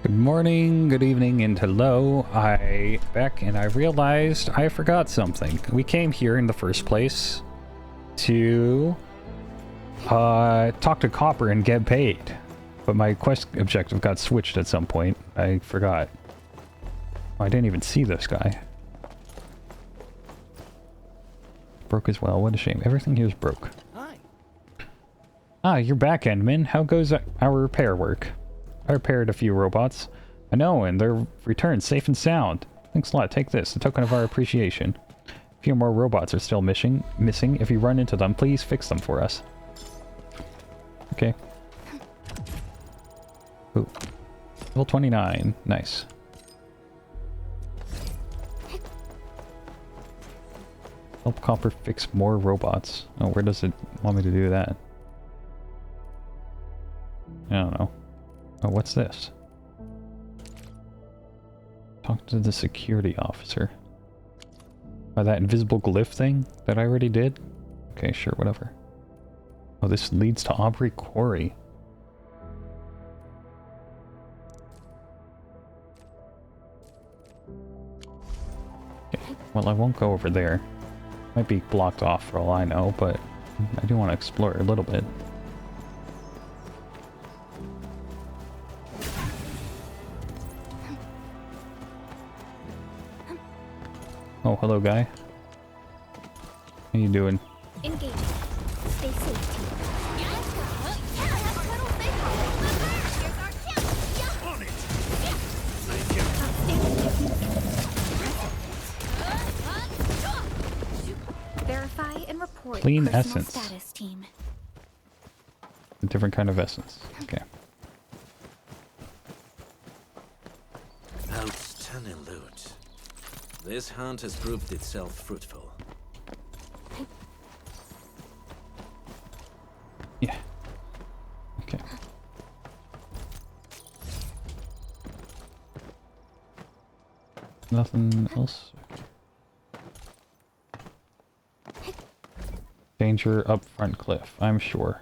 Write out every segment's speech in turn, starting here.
Good morning, good evening, and hello. I back and I realized I forgot something. We came here in the first place to talk to Copper and get paid. But my quest objective got switched at some point. I forgot. Oh, I didn't even see this guy. Broke as well. What a shame. Everything here's broke. Hi. Ah, you're back, Endman. How goes our repair work? I repaired a few robots. I know, and they're returned safe and sound. Thanks a lot. Take this, a token of our appreciation. A few more robots are still missing. If you run into them, please fix them for us. Okay. Ooh. Level 29. Nice. Help Copper fix more robots. Oh, where does it want me to do that? I don't know. Oh, what's this? Talk to the security officer. Oh, that invisible glyph thing that I already did? Okay, sure, whatever. Oh, this leads to Aubrey Quarry. Okay, well, I won't go over there. Might be blocked off for all I know, but I do want to explore a little bit. Oh, hello, guy. How you doing? Engaging. Stay safe, team. Verify and report Clean personal essence. status, team. A different kind of essence. Okay. Outstanding loot. This hunt has proved itself fruitful. Yeah. Okay. Nothing else? Okay. Danger up front cliff, I'm sure.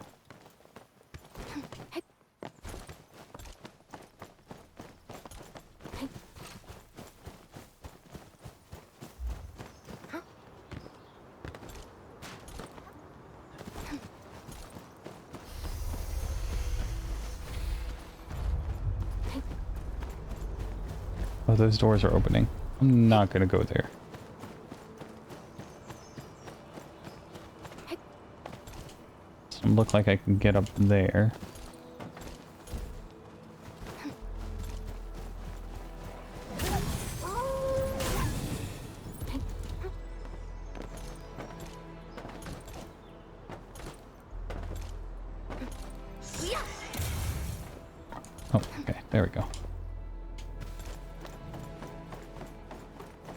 Oh, those doors are opening. I'm not gonna go there. Doesn't look like I can get up there. Oh, okay, there we go.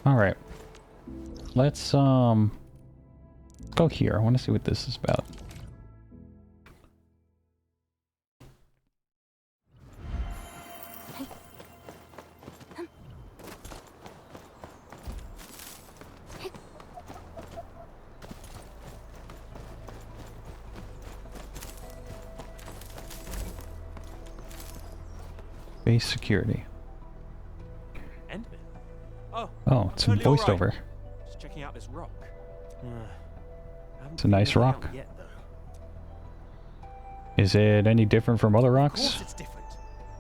Alright. Let's go here. I want to see what this is about. Base security. Endman? Oh, Oh, it's some totally all voiceover. right. Just checking out this rock. It's a nice rock. Yet, Is it any different from other of rocks? course it's different.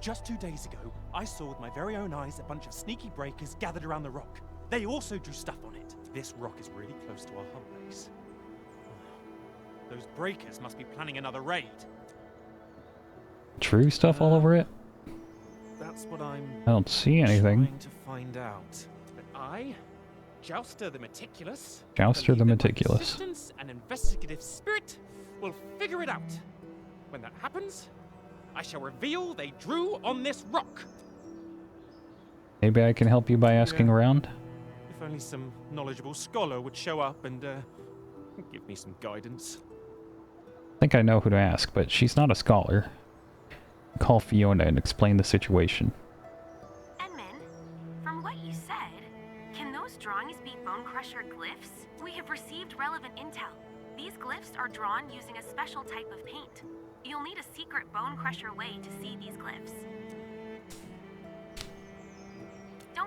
Just 2 days ago, I saw with my very own eyes a bunch of sneaky breakers gathered around the rock. They also drew stuff on it. This rock is really close to our hub base. Those breakers must be planning another raid. True stuff all over it? That's what I'm I don't see anything. trying to find out. But I, Jouster the Meticulous, Jouster the believe that my Meticulous. persistence and investigative spirit will figure it out. When that happens, I shall reveal they drew on this rock. Maybe I can help you by asking Yeah. around? If only some knowledgeable scholar would show up and give me some guidance. I think I know who to ask, but she's not a scholar. Call Fiona and explain the situation. Edmund, from what you said, can those drawings be Bone Crusher glyphs? We have received relevant intel. These glyphs are drawn using a special type of paint. You'll need a secret Bone Crusher way to see these glyphs.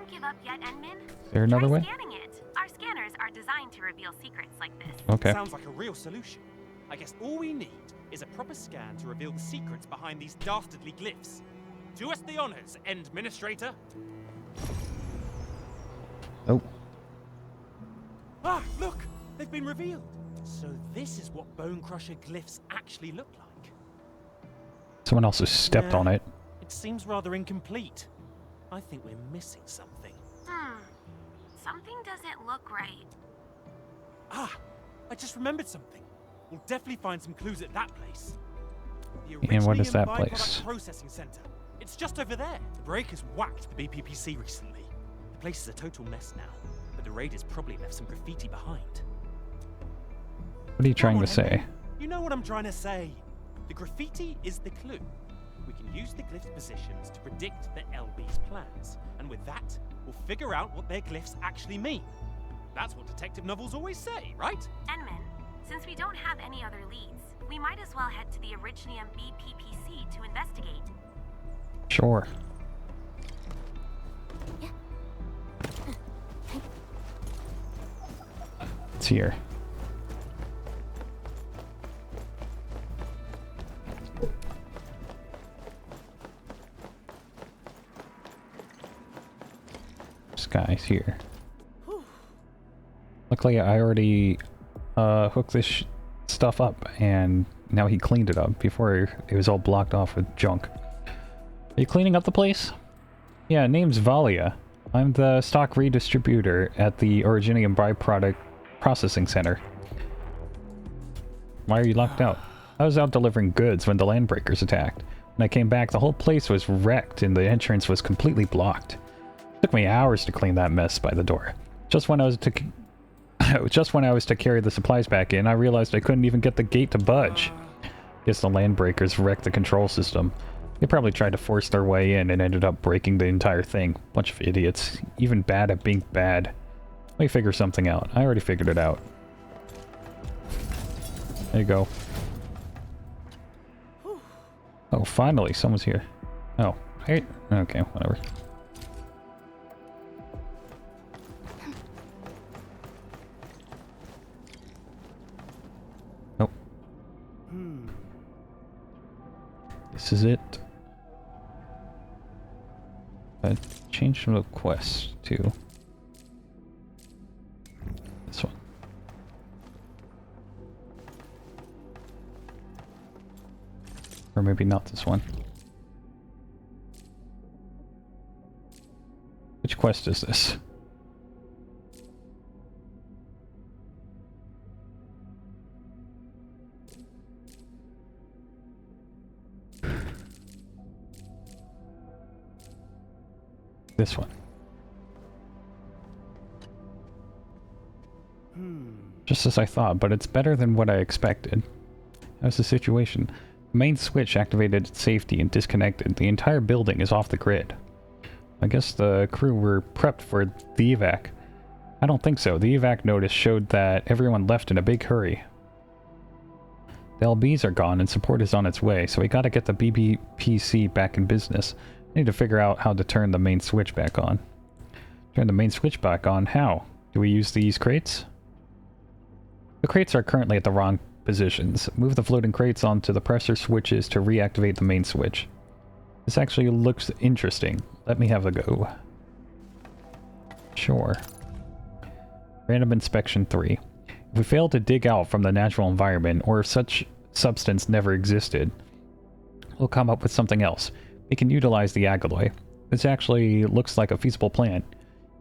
Don't give up yet, Enmin. Is there another way? Try scanning it. Our scanners are designed to reveal secrets like this. Okay. Sounds like a real solution. I guess all we need is a proper scan to reveal the secrets behind these dastardly glyphs. Do us the honors, Administrator. Oh. Ah, look! They've been revealed. So this is what Bone Crusher glyphs actually look like. Someone else has stepped on it. It seems rather incomplete. I think we're missing something. Something doesn't look right. Ah! I just remembered something. We'll definitely find some clues at that place. The And what is Originium that Byproduct place? Processing Center. It's just over there. The breakers whacked the BPPC recently. The place is a total mess now, but the raiders probably left some graffiti behind. What are you trying Come to on, say? Henry. You know what I'm trying to say. The graffiti is the clue. We can use the glyph's positions to predict the LB's plans, and with that, we'll figure out what their glyphs actually mean. That's what detective novels always say, right? Enmin, since we don't have any other leads, we might as well head to the Originium BPPC to investigate. Sure. It's here. This guy's here. Luckily, I already hooked this stuff up, and now he cleaned it up before it was all blocked off with junk. Are you cleaning up the place? Yeah, name's Valia. I'm the stock redistributor at the Originium Byproduct Processing Center. Why are you locked out? I was out delivering goods when the landbreakers attacked. When I came back, the whole place was wrecked and the entrance was completely blocked. It took me hours to clean that mess by the door. Just when I was to carry the supplies back in, I realized I couldn't even get the gate to budge. Guess the landbreakers wrecked the control system. They probably tried to force their way in and ended up breaking the entire thing. Bunch of idiots. Even bad at being bad. Let me figure something out. I already figured it out. There you go. Oh, finally, someone's here. Oh, hey. Okay, whatever. Nope. This is it. I changed the quest to this one. Or maybe not this one. Which quest is this? This one. Just as I thought, but it's better than what I expected. How's the situation? The main switch activated its safety and disconnected. The entire building is off the grid. I guess the crew were prepped for the evac. I don't think so. The evac notice showed that everyone left in a big hurry. The LBs are gone and support is on its way, so we gotta get the BBPC back in business. I need to figure out how to turn the main switch back on. Turn the main switch back on? How? Do we use these crates? The crates are currently at the wrong positions. Move the floating crates onto the pressure switches to reactivate the main switch. This actually looks interesting. Let me have a go. Sure. Random inspection 3. If we fail to dig out from the natural environment, or if such substance never existed, we'll come up with something else. We can utilize the alloy. This actually looks like a feasible plan.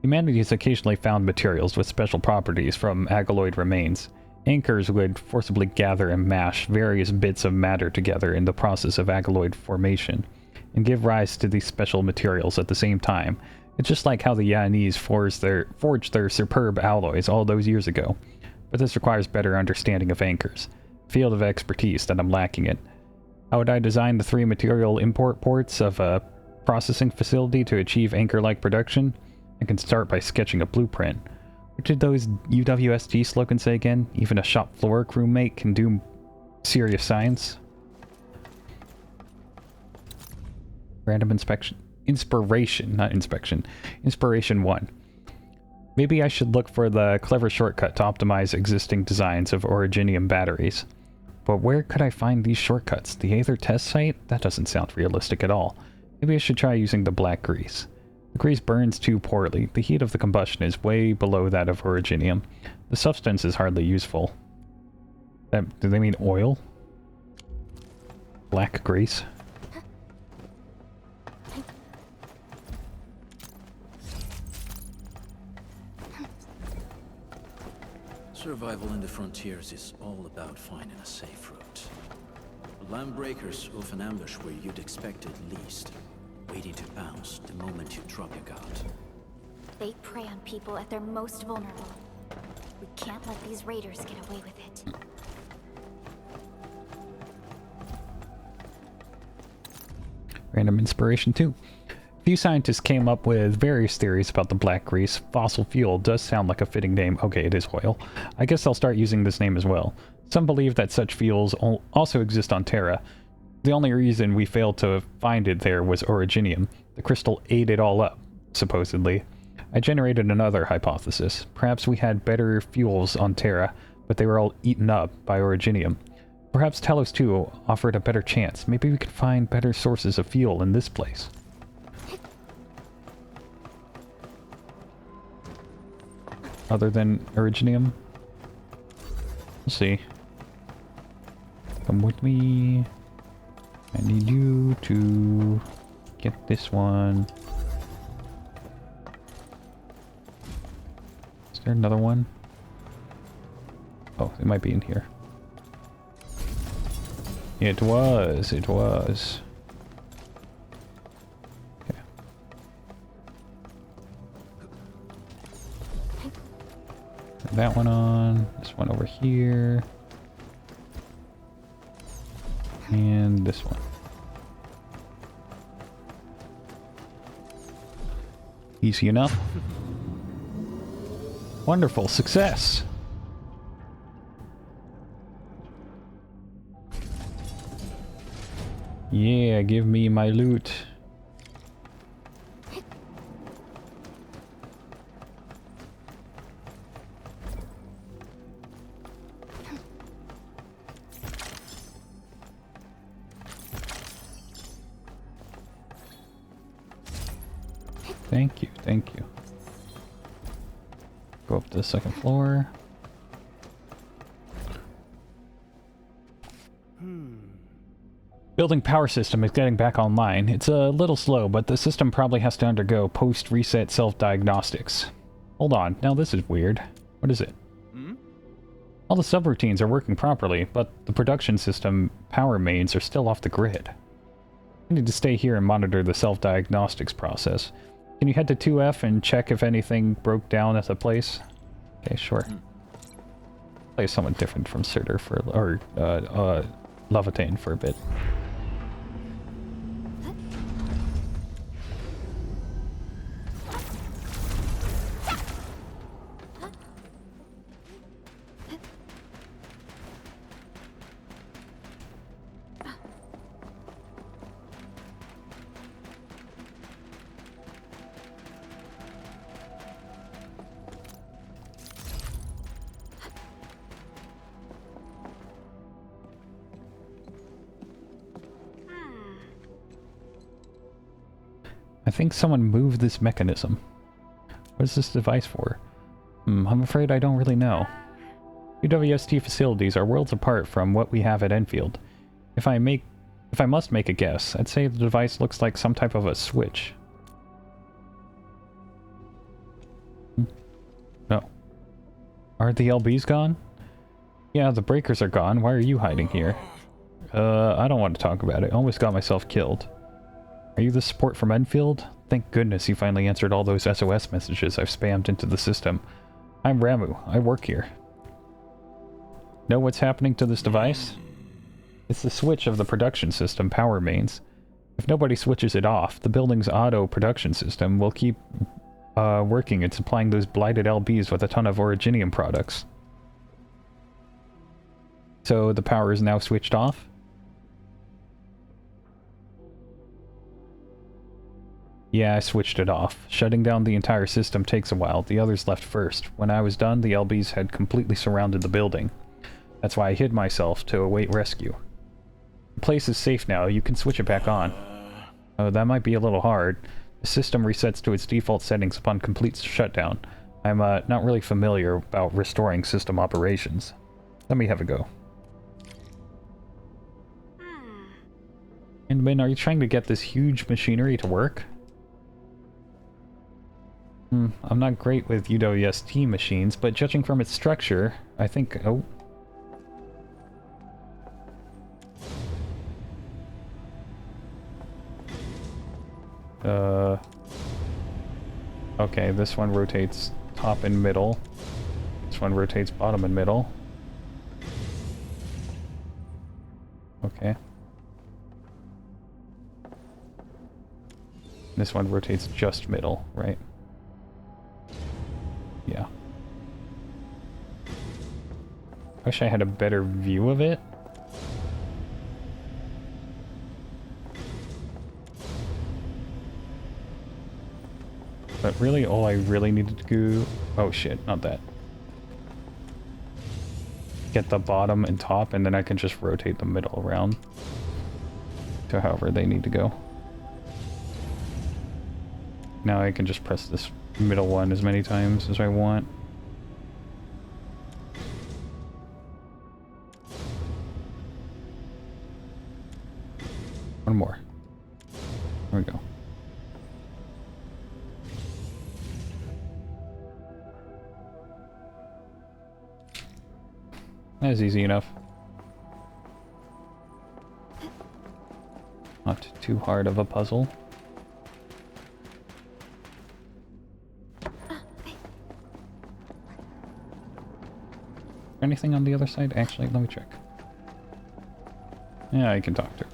Humanity has occasionally found materials with special properties from alloyed remains. Anchors would forcibly gather and mash various bits of matter together in the process of alloyed formation, and give rise to these special materials at the same time. It's just like how the Yanese forged their superb alloys all those years ago. But this requires better understanding of anchors, field of expertise that I'm lacking in. How would I design the 3 material import ports of a processing facility to achieve anchor-like production? I can start by sketching a blueprint. What did those UWSG slogans say again? Even a shop floor crewmate can do serious science? Random inspection. inspiration, not inspection. Inspiration 1. Maybe I should look for the clever shortcut to optimize existing designs of Originium batteries. But where could I find these shortcuts? The Aether test site? That doesn't sound realistic at all. Maybe I should try using the black grease. The grease burns too poorly. The heat of the combustion is way below that of Originium. The substance is hardly useful. Do they mean oil? Black grease? Survival in the frontiers is all about finding a safe route. Land breakers often ambush where you'd expect it least, waiting to pounce the moment you drop your guard. They prey on people at their most vulnerable. We can't let these raiders get away with it. Random inspiration 2. A few scientists came up with various theories about the black grease. Fossil fuel does sound like a fitting name. Okay, it is oil. I guess I'll start using this name as well. Some believe that such fuels also exist on Terra. The only reason we failed to find it there was Originium. The crystal ate it all up, supposedly. I generated another hypothesis. Perhaps we had better fuels on Terra, but they were all eaten up by Originium. Perhaps Talos 2 offered a better chance. Maybe we could find better sources of fuel in this place. Other than Originium? We'll see. Come with me. I need you to get this one. Is there another one? Oh, it might be in here. It was. It was. Okay. Turn that one on. This one over here. And this one. Easy enough. Wonderful. Success. Yeah, give me my loot. Thank you, thank you. Go up to the second floor. Building power system is getting back online. It's a little slow, but the system probably has to undergo post-reset self-diagnostics. Hold on, now this is weird. What is it? All the subroutines are working properly, but the production system power mains are still off the grid. I need to stay here and monitor the self-diagnostics process. Can you head to 2F and check if anything broke down at the place? Okay, sure. Play someone different from Surtur for, or Levitain for a bit. I think someone moved this mechanism. What is this device for? I'm afraid I don't really know. UWST facilities are worlds apart from what we have at Enfield. If I must make a guess, I'd say the device looks like some type of a switch. No. Are the LBs gone? Yeah, the breakers are gone. Why are you hiding here? I don't want to talk about it. I almost got myself killed. Are you the support from Endfield? Thank goodness you finally answered all those SOS messages I've spammed into the system. I'm Ramu. I work here. Know what's happening to this device? It's the switch of the production system power mains. If nobody switches it off, the building's auto production system will keep working and supplying those blighted LBs with a ton of Originium products. So the power is now switched off? Yeah, I switched it off. Shutting down the entire system takes a while. The others left first. When I was done, the LBs had completely surrounded the building. That's why I hid myself to await rescue. The place is safe now. You can switch it back on. Oh, that might be a little hard. The system resets to its default settings upon complete shutdown. I'm not really familiar about restoring system operations. Let me have a go. And Ben, are you trying to get this huge machinery to work? I'm not great with UWST machines, but judging from its structure, I think... Oh. Okay, this one rotates top and middle. This one rotates bottom and middle. Okay. This one rotates just middle, right? Yeah. Wish I had a better view of it. But really, all I really needed to do... Oh shit, not that. Get the bottom and top, and then I can just rotate the middle around to however they need to go. Now I can just press this middle one as many times as I want. One more. There we go. That's easy enough. Not too hard of a puzzle. Anything on the other side? Actually, let me check. Yeah, I can talk to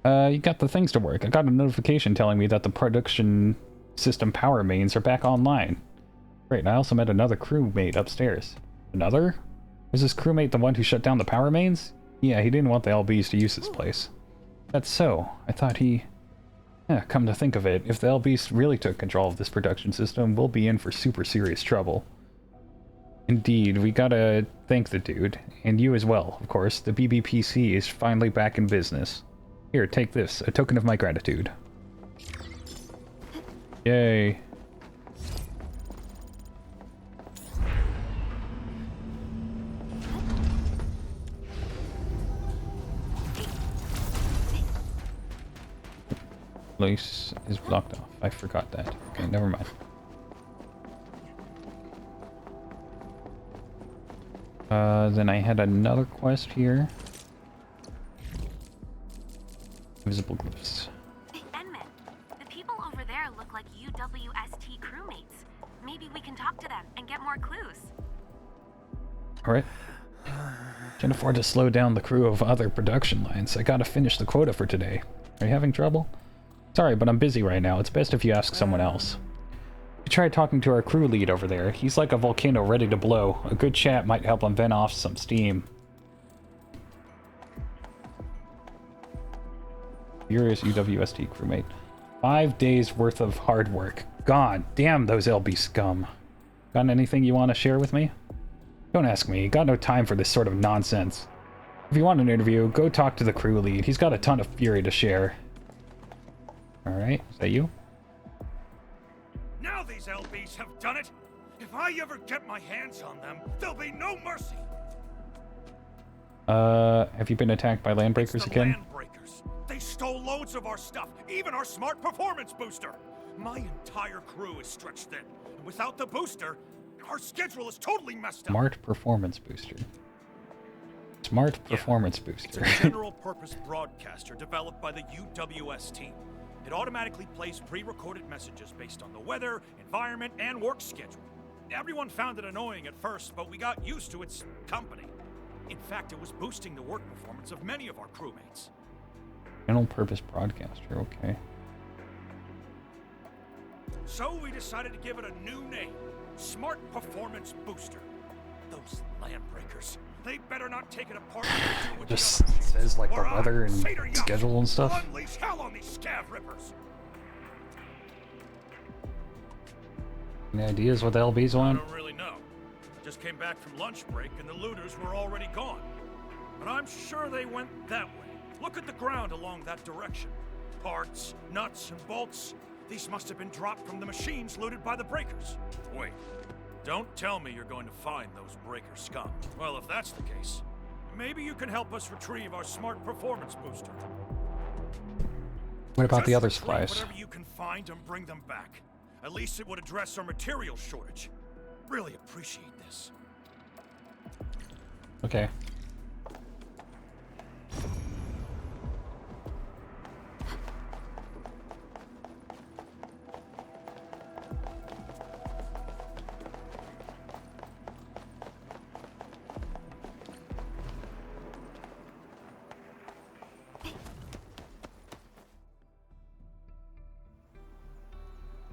her. You got the things to work. I got a notification telling me that the production system power mains are back online. Great, and I also met another crewmate upstairs. Another? Was this crewmate the one who shut down the power mains? Yeah, he didn't want the LBs to use this place. That's so. I thought he... Yeah, come to think of it, if the LBs really took control of this production system, we'll be in for super serious trouble. Indeed, we gotta thank the dude. And you as well, of course. The BBPC is finally back in business. Here, take this, a token of my gratitude. Yay. Place is blocked off. I forgot that. Okay, never mind. Then I had another quest here. Visible glyphs. Enman, the people over there look like UWST crewmates. Maybe we can talk to them and get more clues. Alright. Can't afford to slow down the crew of other production lines. I gotta finish the quota for today. Are you having trouble? Sorry, but I'm busy right now. It's best if you ask someone else. We tried talking to our crew lead over there. He's like a volcano ready to blow. A good chat might help him vent off some steam. Furious UWST crewmate. 5 days worth of hard work. God damn those LB scum. Got anything you want to share with me? Don't ask me. Got no time for this sort of nonsense. If you want an interview, go talk to the crew lead. He's got a ton of fury to share. Alright, is that you? Now these LBs have done it! If I ever get my hands on them, there'll be no mercy! Have you been attacked by landbreakers again? Landbreakers. They stole loads of our stuff, even our smart performance booster! My entire crew is stretched thin. And without the booster, our schedule is totally messed up. Smart performance booster. Smart performance booster. It's a general-purpose broadcaster developed by the UWS team. It automatically plays pre-recorded messages based on the weather, environment, and work schedule. Everyone found it annoying at first, but we got used to its company. In fact, it was boosting the work performance of many of our crewmates. General-purpose broadcaster, okay. So we decided to give it a new name, Smart Performance Booster. Those landbreakers, They better not take it apart. and do with Just the other machines, says like the or I'll weather and say to you, schedule and stuff. Unleash hell on these scav rippers. Any ideas what the LB's I want? don't really know. Just came back from lunch break and the looters were already gone. But I'm sure they went that way. Look at the ground along that direction. Parts, nuts, and bolts. These must have been dropped from the machines looted by the breakers. Wait. Don't tell me you're going to find those breaker scum. Well, if that's the case, maybe you can help us retrieve our smart performance booster. What about the Just other retrieve supplies? Whatever you can find and bring them back. At least it would address our material shortage. Really appreciate this. Okay.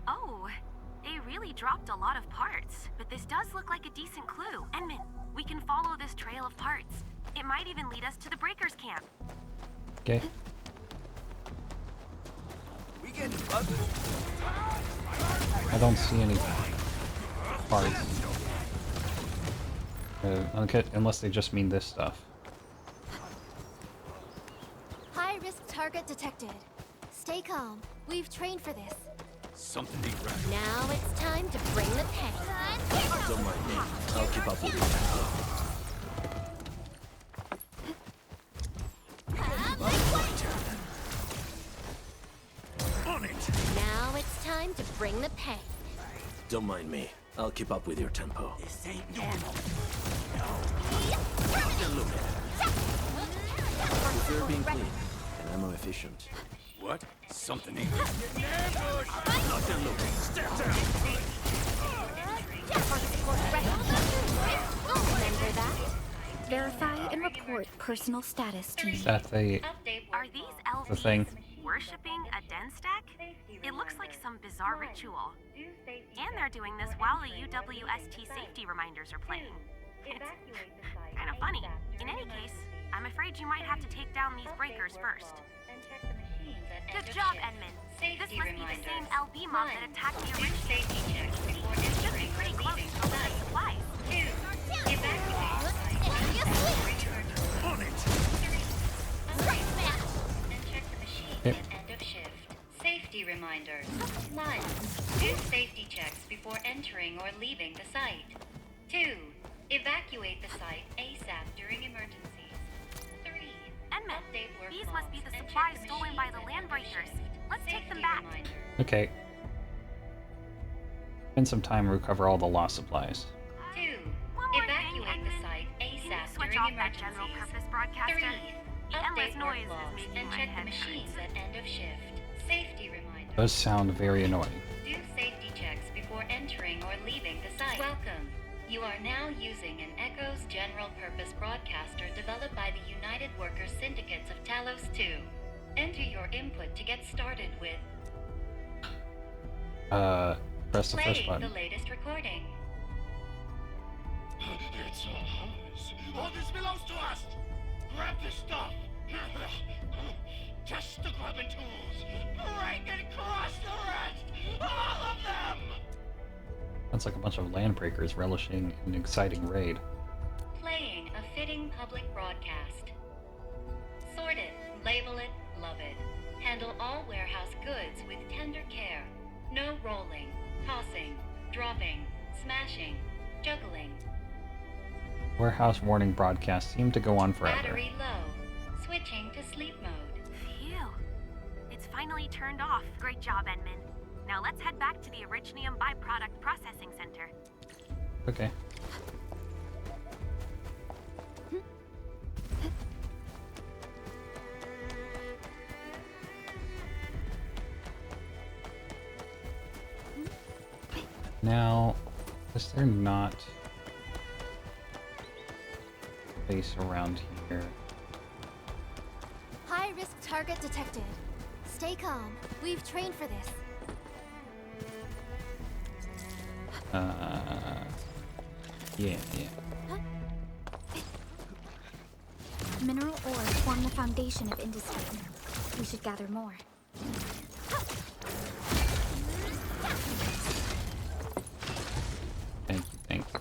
Oh, they really dropped a lot of parts. But this does look like a decent clue. Enman, we can follow this trail of parts. It might even lead us to the Breakers camp. Okay. I don't see any parts. Okay, unless they just mean this stuff. High-risk target detected. Stay calm. We've trained for this. Something ain't right. Now it's time to bring the pain. Don't mind me. I'll keep up with you. On it! Now it's time to bring the pain. Don't mind me. I'll keep up with your tempo. This ain't normal. They're being clean and ammo efficient. What? Something ain't Remember that? Verify and report personal status team. That's a Are these the thing. LVs worshipping a den stack? It looks like some bizarre ritual. And they're doing this while the UWST safety reminders are playing. It's kind of funny. In any case, I'm afraid you might have to take down these breakers first. Good job, Edmund. This must be the same LB mob that attacked the Originium. It should be pretty close to all the supplies. On it! Yep. End of shift. Safety reminders. 1. Do safety checks before entering or leaving the site. 2. Evacuate the site ASAP during emergencies. 3. Edmund, Update work these must be logs the and supplies check stolen by the machines land at end of breakers. shift. Let's take them Safety back. reminder. Okay. Spend some time and recover all the lost supplies. 2. One more thing, Evacuate the Edmund. site Can you ASAP switch during off that general emergencies. purpose broadcaster? 3. The endless Update noise work is logs making and my check the head machines hurt. at end of shift. Safety reminder. Does sound very annoying. Do safety checks before entering or leaving the site. Welcome. You are now using an Echo's general purpose broadcaster developed by the United Workers Syndicates of Talos 2. Enter your input to get started with Press the first playing button. the latest recording. It's all ours. All this belongs to us. Grab this stuff. Just the grubbing tools. Break and crush the rest. All of them. Sounds like a bunch of land breakers relishing an exciting raid. Playing a fitting public broadcast. Sort it, label it, love it. Handle all warehouse goods with tender care. No rolling, tossing, dropping, smashing, juggling. Warehouse warning broadcasts seem to go on forever. Battery low. Switching to sleep mode. Phew. It's finally turned off. Great job, Edmund. Now let's head back to the Originium byproduct processing center. Okay. Now, is there not space around here? High-risk target detected. Stay calm. We've trained for this. Yeah. Mineral ores form the foundation of industry. We should gather more. Thank you, thank you.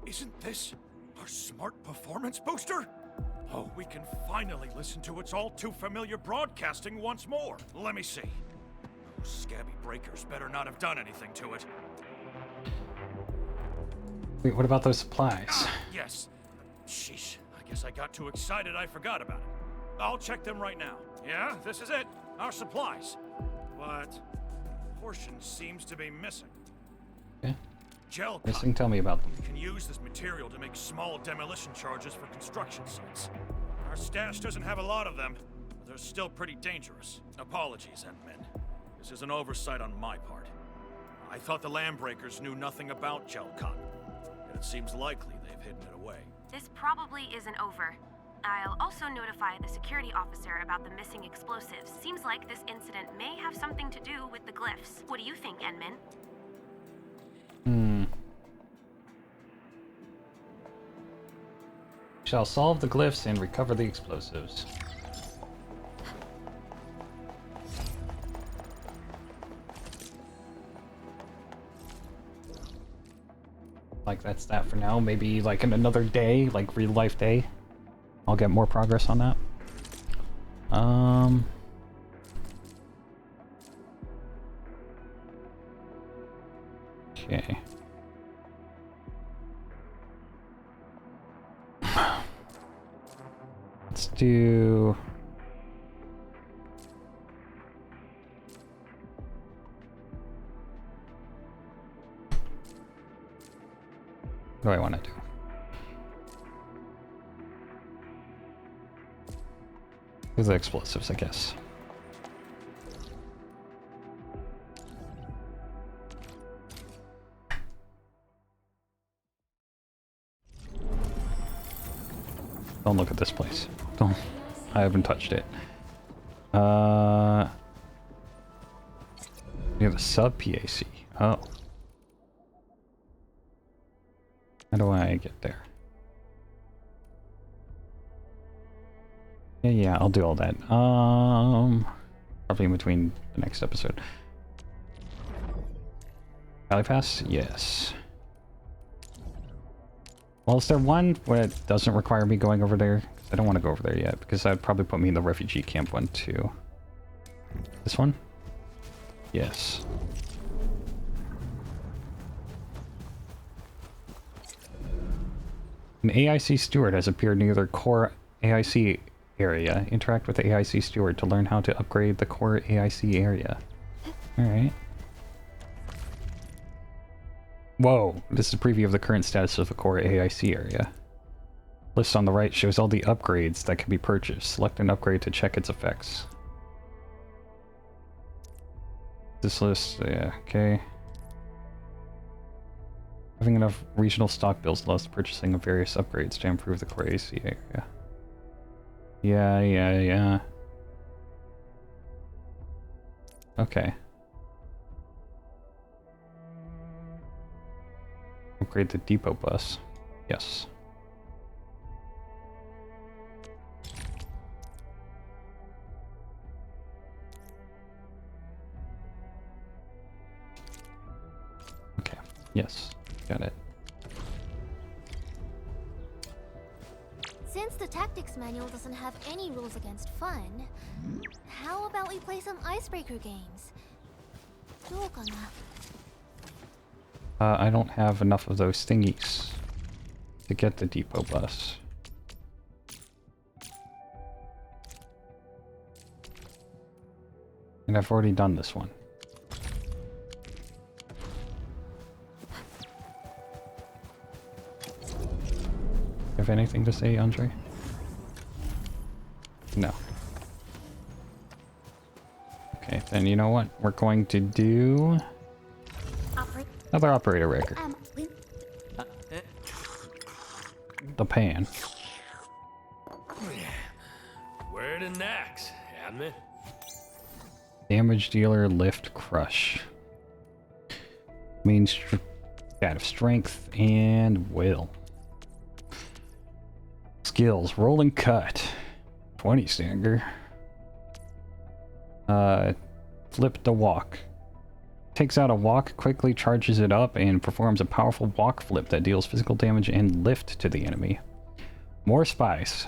Isn't this our smart performance booster? Oh, we can finally listen to its all-too-familiar broadcasting once more. Let me see. Those scabby breakers better not have done anything to it. Wait, what about those supplies? Yes. Sheesh. I guess I got too excited I forgot about it. I'll check them right now. Yeah, this is it. Our supplies. But a portion seems to be missing. Okay. Gel Missing, cotton. tell me about them. We can use this material to make small demolition charges for construction sites. Our stash doesn't have a lot of them, but they're still pretty dangerous. Apologies, Endmen. This is an oversight on my part. I thought the Landbreakers knew nothing about gel cotton, and it seems likely they've hidden it away. This probably isn't over. I'll also notify the security officer about the missing explosives. Seems like this incident may have something to do with the glyphs. What do you think, Enmin? Shall solve the glyphs and recover the explosives. Like, that's that for now. Maybe, like, in another day, like, real life day, I'll get more progress on that. Okay. Let's do... What do I want to do? Do the explosives, I guess. Don't look at this place. Don't. I haven't touched it. We have a sub PAC. Oh. How do I get there? Yeah, I'll do all that. Probably in between the next episode. Valley Pass? Yes. Well, is there one where it doesn't require me going over there? I don't want to go over there yet, because that'd probably put me in the refugee camp one too. This one? Yes. An AIC steward has appeared near their core AIC area. Interact with the AIC steward to learn how to upgrade the core AIC area. Alright. Whoa, this is a preview of the current status of the core AIC area. List on the right shows all the upgrades that can be purchased. Select an upgrade to check its effects. This list, yeah, okay. Having enough regional stock bills allows the purchasing of various upgrades to improve the core AIC area. Yeah. Okay. Upgrade the depot bus. Yes. Okay. Yes. Got it. Since the tactics manual doesn't have any rules against fun, how about we play some icebreaker games? I don't have enough of those thingies to get the depot bus. And I've already done this one. Have anything to say, Andre? No. Okay, Then you know what? We're going to do another operator record. The pan. Where the next, Admin? Damage dealer, lift, crush. Main stat of strength and will. Skills, rolling cut. 20 stanger. Flip the walk. Takes out a walk, quickly charges it up, and performs a powerful walk flip that deals physical damage and lift to the enemy. More spice.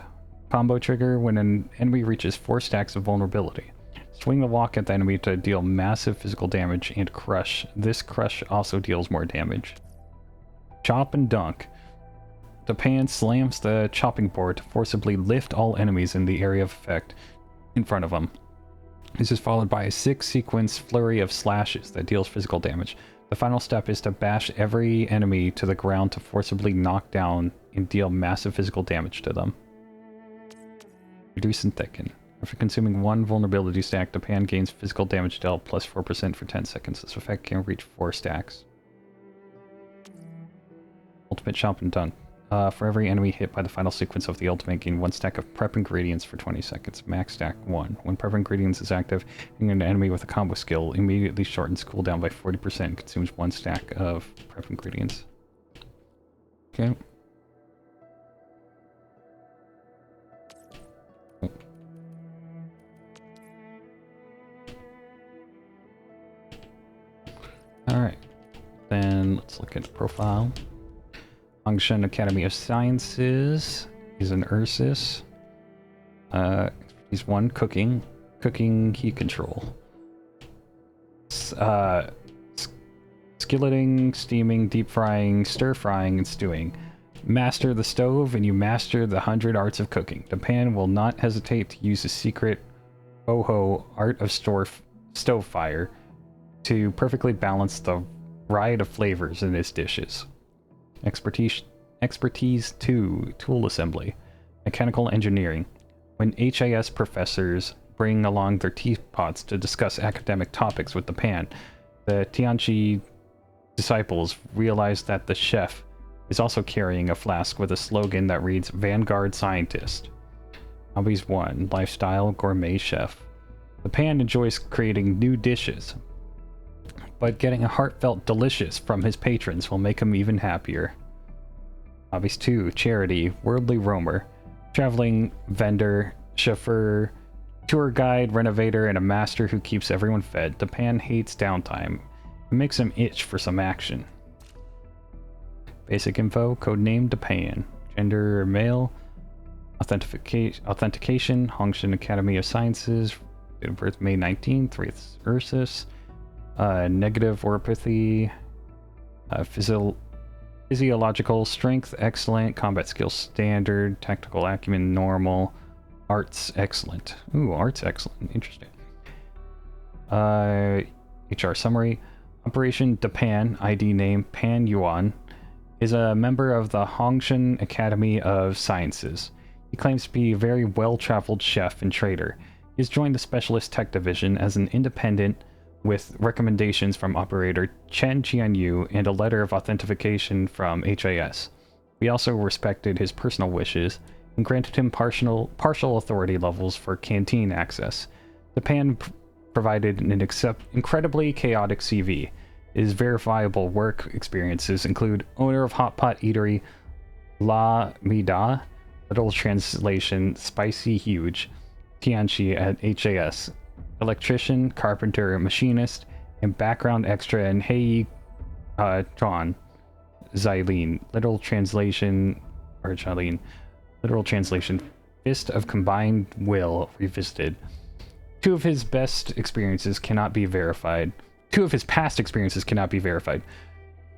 Combo trigger when an enemy reaches 4 stacks of vulnerability. Swing the walk at the enemy to deal massive physical damage and crush. This crush also deals more damage. Chop and dunk. The pan slams the chopping board to forcibly lift all enemies in the area of effect in front of them. This is followed by a 6-sequence flurry of slashes that deals physical damage. The final step is to bash every enemy to the ground to forcibly knock down and deal massive physical damage to them. Reduce and thicken. After consuming 1 vulnerability stack, the pan gains physical damage dealt plus 4% for 10 seconds. This effect can reach 4 stacks. Ultimate chop and dunk. For every enemy hit by the final sequence of the ultimate, gain 1 stack of prep ingredients for 20 seconds. Max stack 1. When prep ingredients is active, hitting an enemy with a combo skill immediately shortens cooldown by 40% and consumes 1 stack of prep ingredients. Okay. Alright. Then let's look at the profile. Hongshan Academy of Sciences. He's an Ursus. He's 1 cooking. Cooking heat control. Skilleting, steaming, deep frying, stir frying, and stewing. Master the stove and you master the 100 arts of cooking. The pan will not hesitate to use the secret boho art of stove fire to perfectly balance the riot of flavors in his dishes. Expertise 2, tool assembly. Mechanical engineering. When HIS professors bring along their teapots to discuss academic topics with the pan, the Tianchi disciples realize that the chef is also carrying a flask with a slogan that reads Vanguard Scientist. Hobbies 1, lifestyle gourmet chef. The pan enjoys creating new dishes, but getting a heartfelt delicious from his patrons will make him even happier. Hobbies 2, charity, worldly roamer, traveling vendor, chauffeur, tour guide, renovator, and a master who keeps everyone fed. The pan hates downtime. It makes him itch for some action. Basic info, codename Depan. Gender male. Authentication, Hongshan Academy of Sciences. Date of birth May 19th, 3rd Ursus. Negative orpathy, physiological strength excellent, combat skills standard, tactical acumen normal, arts excellent. Ooh, arts excellent, interesting. HR summary. Operation Depan, ID name Pan Yuan, is a member of the Hongshan Academy of Sciences. He claims to be a very well-traveled chef and trader. He has joined the Specialist Tech Division as an independent with recommendations from operator Chen Qianyu and a letter of authentication from HIS. We also respected his personal wishes and granted him partial authority levels for canteen access. The pan provided an incredibly chaotic CV. His verifiable work experiences include owner of Hot Pot Eatery La Mida, literal translation Spicy Huge, Tianchi at HIS, electrician, carpenter, machinist, and background extra in Hei Chuan, Xylene, literal translation, or Xylene, literal translation, Fist of Combined Will Revisited. Two of his past experiences cannot be verified.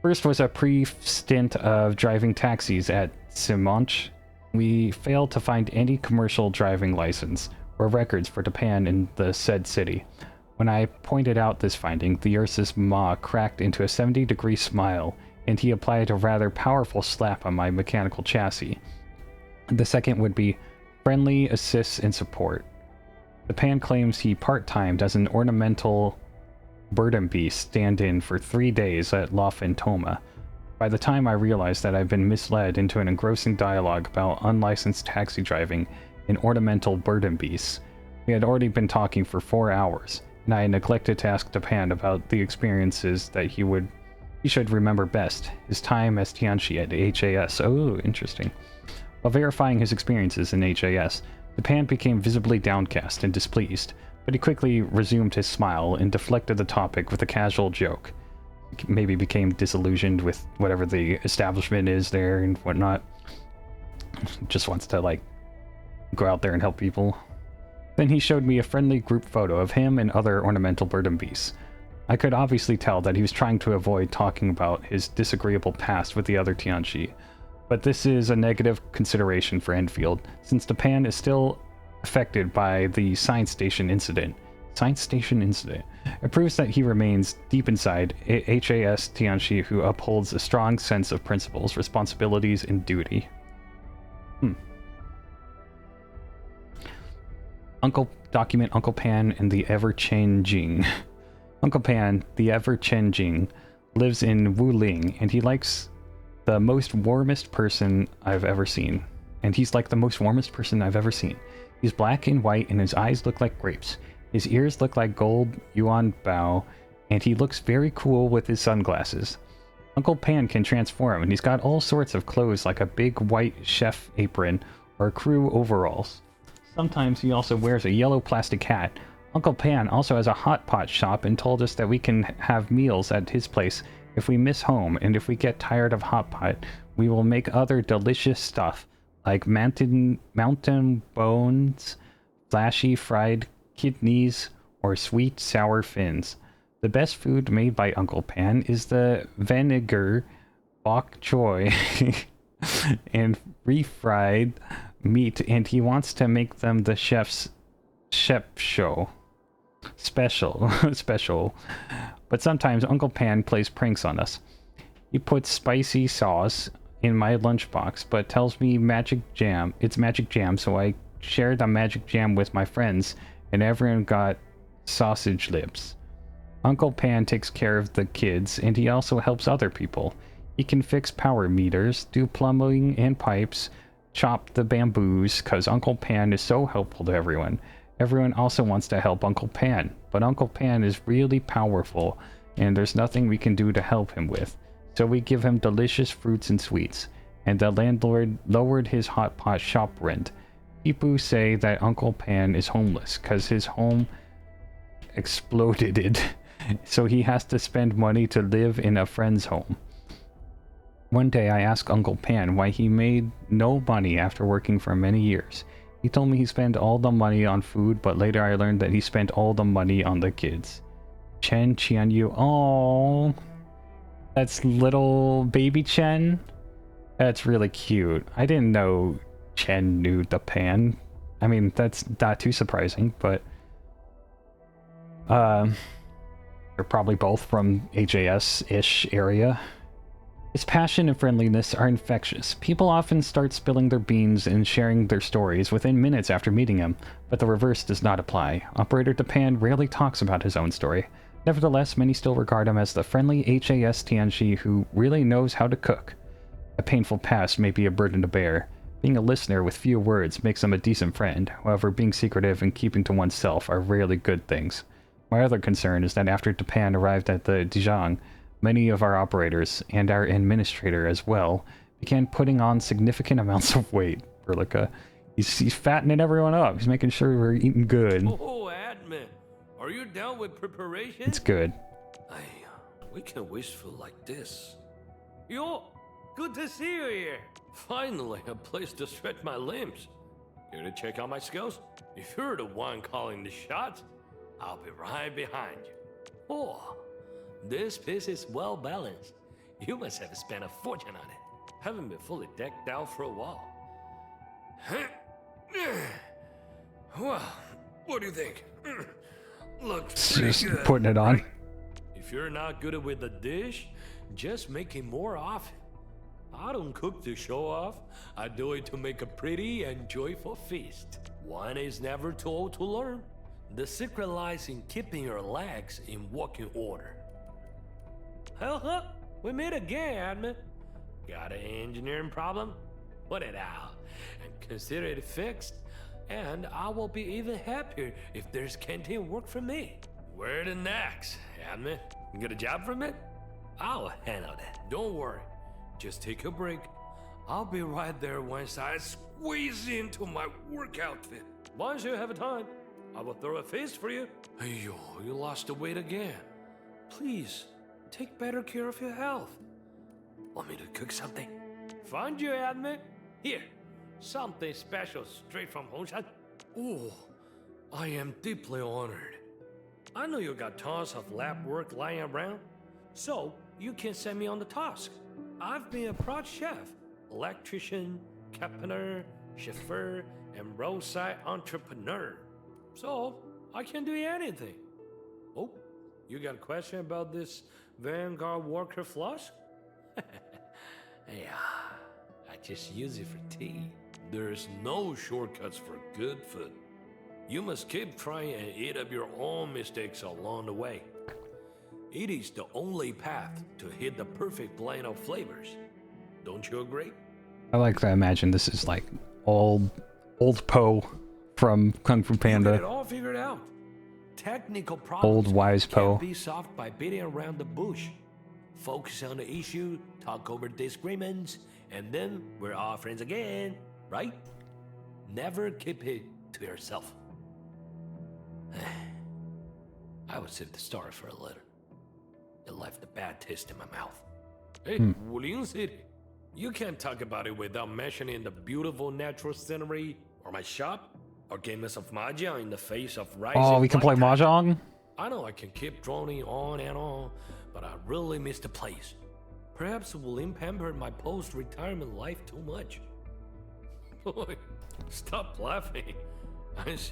First was a brief stint of driving taxis at Simonch. We failed to find any commercial driving license or records for Depan in the said city. When I pointed out this finding, the Ursus maw cracked into a 70-degree smile, and he applied a rather powerful slap on my mechanical chassis. The second would be friendly assists and support. The Pan claims he part-timed as an ornamental burden beast stand-in for 3 days at La Fantoma. By the time I realized that I've been misled into an engrossing dialogue about unlicensed taxi driving and ornamental burden beasts, we had already been talking for 4 hours, and I had neglected to ask Japan about the experiences that he should remember best, his time as Tianchi at HAS. Oh, interesting. While verifying his experiences in HAS, Japan became visibly downcast and displeased, but he quickly resumed his smile and deflected the topic with a casual joke. Maybe became disillusioned with whatever the establishment is there and whatnot. Just wants to, like, go out there and help people. Then he showed me a friendly group photo of him and other ornamental burden beasts. I could obviously tell that he was trying to avoid talking about his disagreeable past with the other Tianchi, but this is a negative consideration for Endfield, since Japan is still affected by the science station incident. Science station incident. It proves that he remains deep inside HAS Tianchi who upholds a strong sense of principles, responsibilities, and duty. Uncle Pan and the ever-changing. Uncle Pan, the ever-changing, lives in Wuling, and he likes the most warmest person I've ever seen. And he's like the most warmest person I've ever seen. He's black and white, and his eyes look like grapes. His ears look like gold yuan bao, and he looks very cool with his sunglasses. Uncle Pan can transform, and he's got all sorts of clothes like a big white chef apron or crew overalls. Sometimes he also wears a yellow plastic hat. Uncle Pan also has a hot pot shop and told us that we can have meals at his place if we miss home, and if we get tired of hot pot, we will make other delicious stuff like mountain bones, flashy fried kidneys, or sweet sour fins. The best food made by Uncle Pan is the vinegar bok choy and refried meat, and he wants to make them the chef's special. But sometimes Uncle Pan plays pranks on us. He puts spicy sauce in my lunchbox, but tells me it's magic jam, so I share the magic jam with my friends, and everyone got sausage lips. Uncle Pan takes care of the kids, and he also helps other people. He can fix power meters, do plumbing and pipes, chop the bamboos, cause Uncle Pan is so helpful to everyone. Everyone also wants to help Uncle Pan, but Uncle Pan is really powerful, and there's nothing we can do to help him with. So we give him delicious fruits and sweets, and the landlord lowered his hot pot shop rent. People say that Uncle Pan is homeless, cause his home exploded, so he has to spend money to live in a friend's home. One day I asked Uncle Pan why he made no money after working for many years. He told me he spent all the money on food, but later I learned that he spent all the money on the kids. Chen Qianyu. Oh, that's little baby Chen. That's really cute. I didn't know Chen knew the Pan. I mean, that's not too surprising, but they're probably both from HAS-ish area. His passion and friendliness are infectious. People often start spilling their beans and sharing their stories within minutes after meeting him, but the reverse does not apply. Operator Japan rarely talks about his own story. Nevertheless, many still regard him as the friendly HAS Tianchi who really knows how to cook. A painful past may be a burden to bear. Being a listener with few words makes him a decent friend. However, being secretive and keeping to oneself are rarely good things. My other concern is that after Japan arrived at the Dijon, many of our operators, and our administrator as well, began putting on significant amounts of weight. Berlica. He's fattening everyone up. He's making sure we're eating good. Oh, admin. Are you down with preparation? It's good. We can wishful like this. Yo, good to see you here. Finally, a place to stretch my limbs. Here to check out my skills? If you're the one calling the shots, I'll be right behind you. Oh, this piece is well balanced. You must have spent a fortune on it. Haven't been fully decked out for a while. Well, what do you think? Looks pretty Just good. putting it on. If you're not good with the dish, just make it more often. I don't cook to show off. I do it to make a pretty and joyful feast. One is never too old to learn. The secret lies in keeping your legs in working order. Huh? We meet again, admin. Got an engineering problem? Put it out and consider it fixed. And I will be even happier if there's canteen work for me. Where the next, admin? You got a job for me? I'll handle that. Don't worry. Just take a break. I'll be right there once I squeeze into my work outfit. Once you have time, I will throw a feast for you. Hey, yo, you lost the weight again. Please, take better care of your health. Want me to cook something? Find you, admin. Here, something special straight from Hongshan. Oh, I am deeply honored. I know you got tons of lab work lying around, so you can send me on the task. I've been a prod chef, electrician, carpenter, chauffeur, and roadside entrepreneur. So, I can do anything. Oh, you got a question about this Vanguard Walker flask? Yeah, I just use it for tea. There's no shortcuts for good food. You must keep trying and eat up your own mistakes along the way. It is the only path to hit the perfect blend of flavors. Don't you agree? I like to imagine this is like old Po from Kung Fu You Panda. get it all figured out. Technical problems Old wise Po. can't be solved by beating around the bush. Focus on the issue, talk over disagreements, and then we're all friends again, right? Never keep it to yourself. I would save the story for a later. It left a bad taste in my mouth. Hey, Wulin City. You can't talk about it without mentioning the beautiful natural scenery, or my shop, or games of mahjong in the face of rising. Oh, we can play black tide. mahjong? I know I can keep droning on and on, but I really miss the place. Perhaps Wulin pampered my post-retirement life too much. Boy, stop laughing.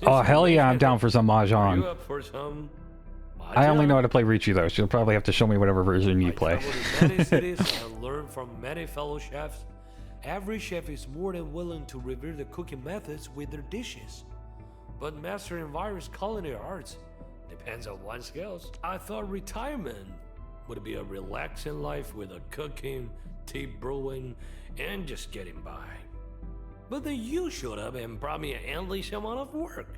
Oh, hell yeah, I'm down for some Are you mahjong. up for some I only mahjong? know how to play Richu though, so you'll probably have to show me whatever version you I play. traveled to many cities and learned from many fellow chefs. Every chef is more than willing to revere the cooking methods with their dishes. But mastering various culinary arts depends on one's skills. I thought retirement would be a relaxing life with a cooking, tea brewing, and just getting by. But then you showed up and brought me an endless amount of work.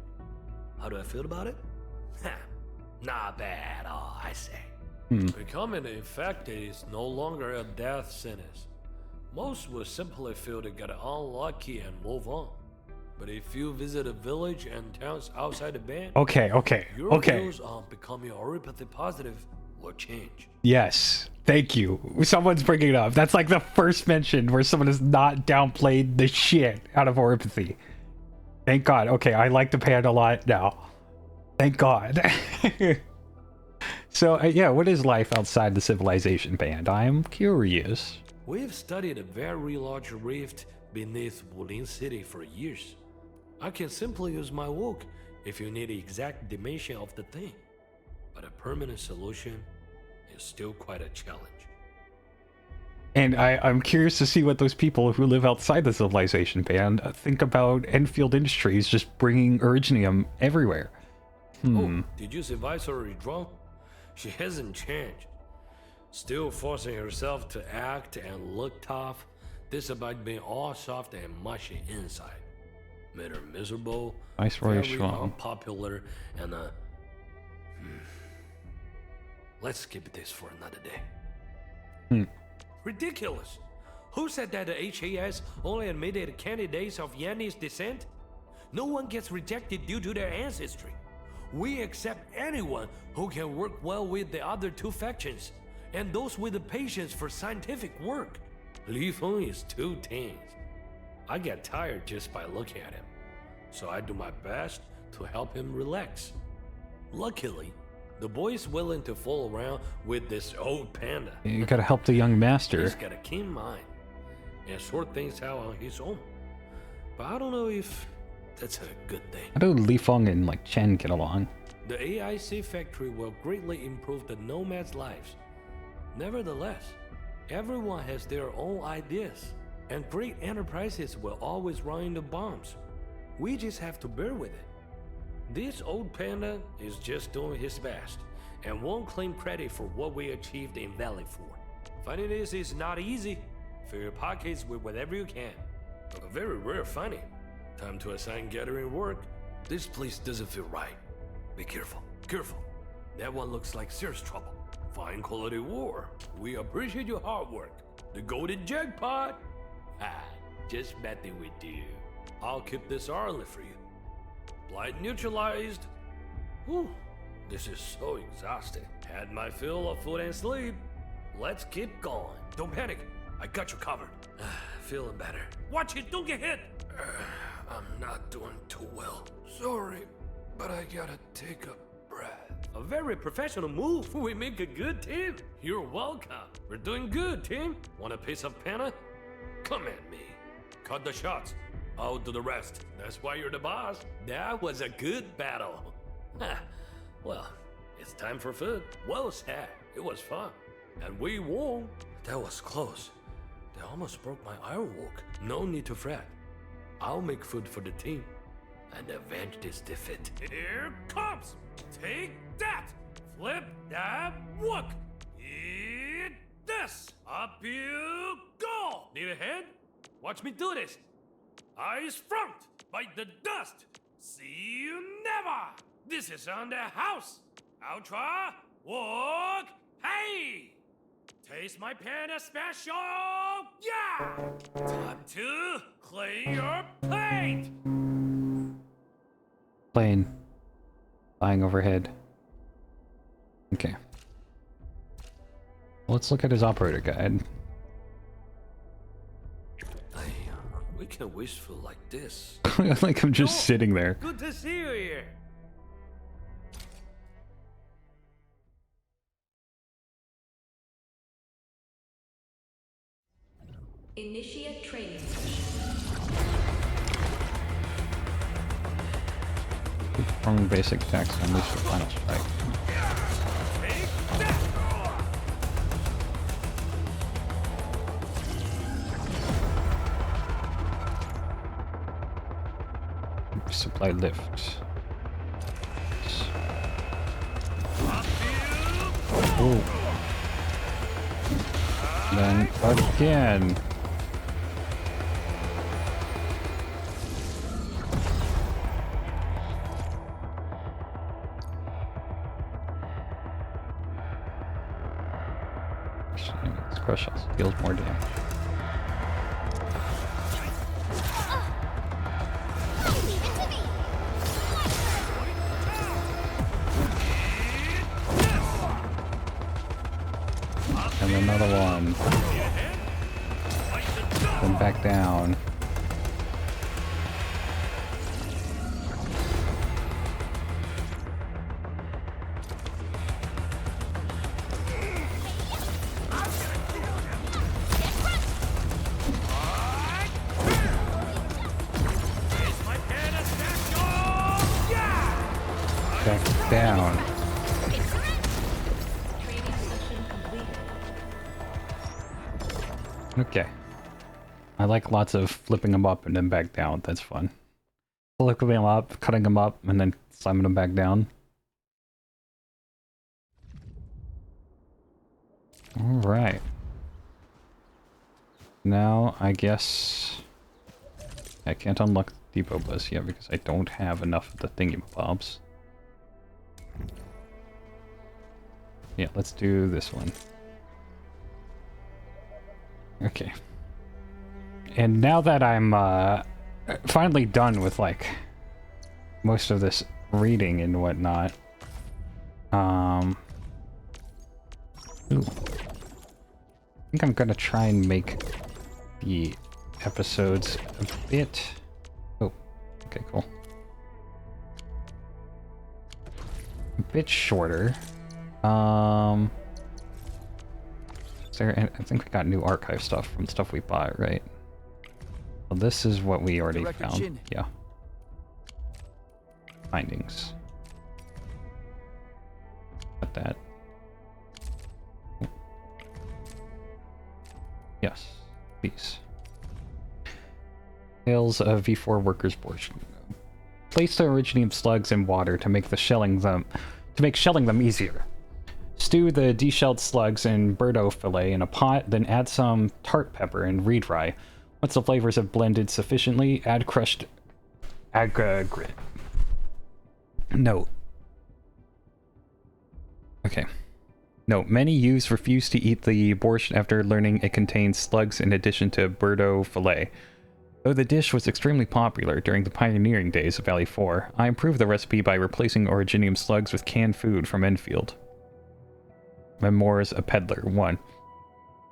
How do I feel about it? Not bad at all, I say. Becoming infected is no longer a death sentence. Most will simply feel they got unlucky and move on. But if you visit a village and towns outside the band, your views on becoming oripathy positive will change. Yes, thank you. Someone's bringing it up. That's like the first mention where someone has not downplayed the shit out of oripathy. Thank God. Okay, I like the band a lot now. Thank God. So, yeah, what is life outside the civilization band? I'm curious. We've studied a very large rift beneath Wulin City for years. I can simply use my walk if you need the exact dimension of the thing. But a permanent solution is still quite a challenge. And I'm curious to see what those people who live outside the civilization band think about Enfield Industries just bringing Originium everywhere. Oh, did you see Viceroy withdraw? She hasn't changed. Still forcing herself to act and look tough, despite being all soft and mushy inside. Made her miserable, Viceroy very Shuang. unpopular, and let's skip this for another day. Ridiculous! Who said that the HAS only admitted candidates of Yanni's descent? No one gets rejected due to their ancestry. We accept anyone who can work well with the other two factions, and those with the patience for scientific work. Li Feng is too tense. I get tired just by looking at him, so I do my best to help him relax. Luckily, the boy is willing to fool around with this old panda. You gotta help the young master. He's got a keen mind and sort things out on his own. But I don't know if that's a good thing. How do Li Feng and like Chen get along? The AIC factory will greatly improve the nomads' lives. Nevertheless, everyone has their own ideas, and great enterprises will always run into bombs. We just have to bear with it. This old panda is just doing his best and won't claim credit for what we achieved in Valley 4. Finding this is not easy. Fill your pockets with whatever you can. A very rare finding. Time to assign gathering work. This place doesn't feel right. Be careful. Careful. That one looks like serious trouble. Fine quality war. We appreciate your hard work. The golden jackpot. Ah, just messing with you. I'll keep this early for you. Blight neutralized. Whew. This is so exhausting. Had my fill of food and sleep. Let's keep going. Don't panic. I got you covered. Feeling better. Watch it, don't get hit! I'm not doing too well. Sorry, but I gotta take a breath. A very professional move. We make a good team. You're welcome. We're doing good, team. Want a piece of panna? Come at me. Cut the shots. I'll do the rest. That's why you're the boss. That was a good battle. Well, it's time for food. Well said. It was fun. And we won. That was close. They almost broke my iron walk. No need to fret. I'll make food for the team and avenge this defeat. Here comes! Take that! Flip that wok! Eat this! Up you go! Need a hand? Watch me do this. Eyes front! Bite the dust! See you never! This is on the house! Ultra walk! Hey! Taste my panda special! Yeah! Time to clean your plate! Plane. Flying overhead. Okay. Let's look at his operator guide. We can wishful like this. Like I'm just sitting there. Good to see you here. Initiate training. Performing basic attacks and unleash the final strike. Supply lift. Oh. Then again. Crush us. Deals more damage. And another one. Then back down. Back down. Okay. I like lots of flipping them up and then back down. That's fun. Flipping them up, cutting them up, and then slamming them back down. Alright. Now, I guess... I can't unlock the depot bus yet because I don't have enough of the thingamabobs. Yeah, let's do this one. Okay. And now that I'm finally done with like most of this reading and whatnot, ooh. I think I'm gonna try and make the episodes a bit... Oh, okay, cool. A bit shorter. Is there, I think we got new archive stuff from stuff we bought, right? Well, this is what we already found. Yeah. Findings. Got that. Yes, these. Tales of V4 Workers' Portion. Place the Originium slugs in water to make shelling them easier. Stew the deshelled slugs in birdo fillet in a pot, then add some tart pepper and reed rye. Once the flavors have blended sufficiently, add crushed Arknights. Note. Okay. No, many youths refuse to eat the borscht after learning it contains slugs in addition to birdo fillet. Though the dish was extremely popular during the pioneering days of Valley 4, I improved the recipe by replacing Originium slugs with canned food from Endfield. Memoirs a Peddler 1.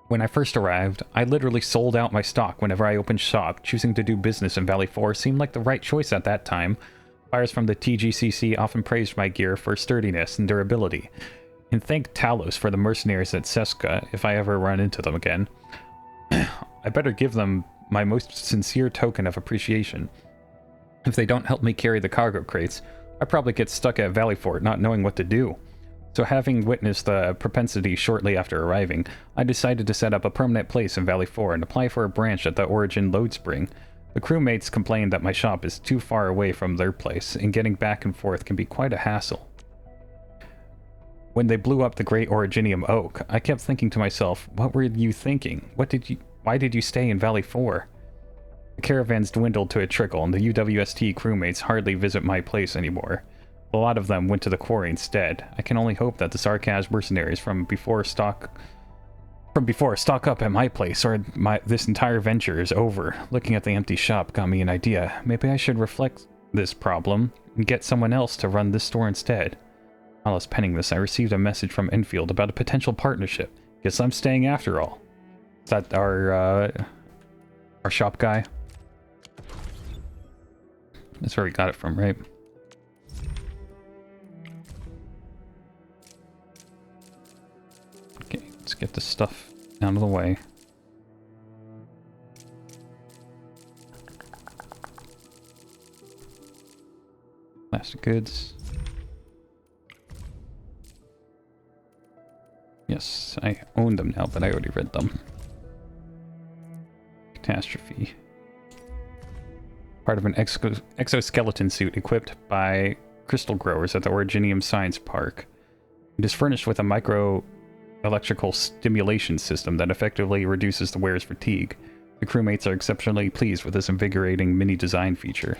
When I first arrived, I literally sold out my stock whenever I opened shop. Choosing to do business in Valley 4 seemed like the right choice at that time. Buyers from the TGCC often praised my gear for sturdiness and durability. And thank Talos for the mercenaries at Seska if I ever run into them again. I better give them my most sincere token of appreciation. If they don't help me carry the cargo crates, I probably get stuck at Valley Fort not knowing what to do. So having witnessed the propensity shortly after arriving, I decided to set up a permanent place in Valley 4 and apply for a branch at the Origin Load Spring. The crewmates complained that my shop is too far away from their place, and getting back and forth can be quite a hassle. When they blew up the Great Originium Oak, I kept thinking to myself, what were you thinking? Why did you stay in Valley 4? The caravans dwindled to a trickle, and the UWST crewmates hardly visit my place anymore. A lot of them went to the quarry instead. I can only hope that the Sarkaz mercenaries from before stock up at my place, or this entire venture is over. Looking at the empty shop got me an idea. Maybe I should reflect this problem and get someone else to run this store instead. While I was penning this, I received a message from Endfield about a potential partnership. Guess I'm staying after all. Is that our shop guy? That's where we got it from, right? Okay, let's get this stuff out of the way. Plastic goods. Yes, I own them now, but I already read them. Catastrophe. Part of an exoskeleton suit equipped by crystal growers at the Originium Science Park. It is furnished with a micro-electrical stimulation system that effectively reduces the wearer's fatigue. The crewmates are exceptionally pleased with this invigorating mini design feature.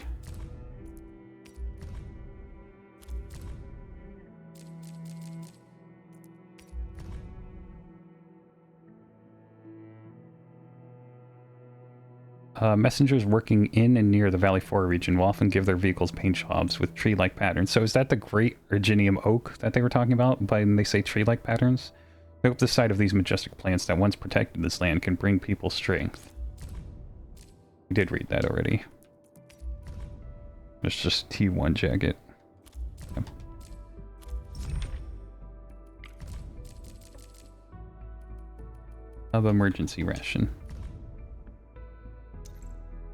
Messengers working in and near the Valley 4 region will often give their vehicles paint jobs with tree-like patterns. So is that the Great Originium Oak that they were talking about when they say tree-like patterns? I hope the sight of these majestic plants that once protected this land can bring people strength. We did read that already. It's just T1 jacket. Okay. Of emergency ration.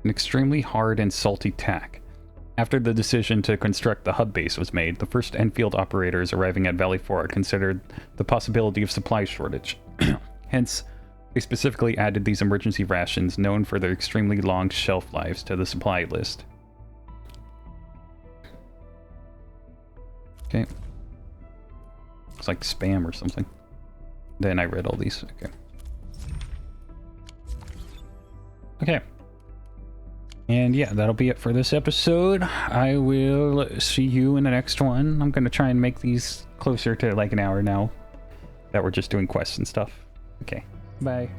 An extremely hard and salty tack. After the decision to construct the hub base was made, the first Endfield operators arriving at Valley 4 considered the possibility of supply shortage. Hence, they specifically added these emergency rations known for their extremely long shelf lives to the supply list. Okay. It's like spam or something. Then I read all these. Okay. Okay. And yeah, that'll be it for this episode. I will see you in the next one. I'm going to try and make these closer to like an hour now that we're just doing quests and stuff. Okay, bye.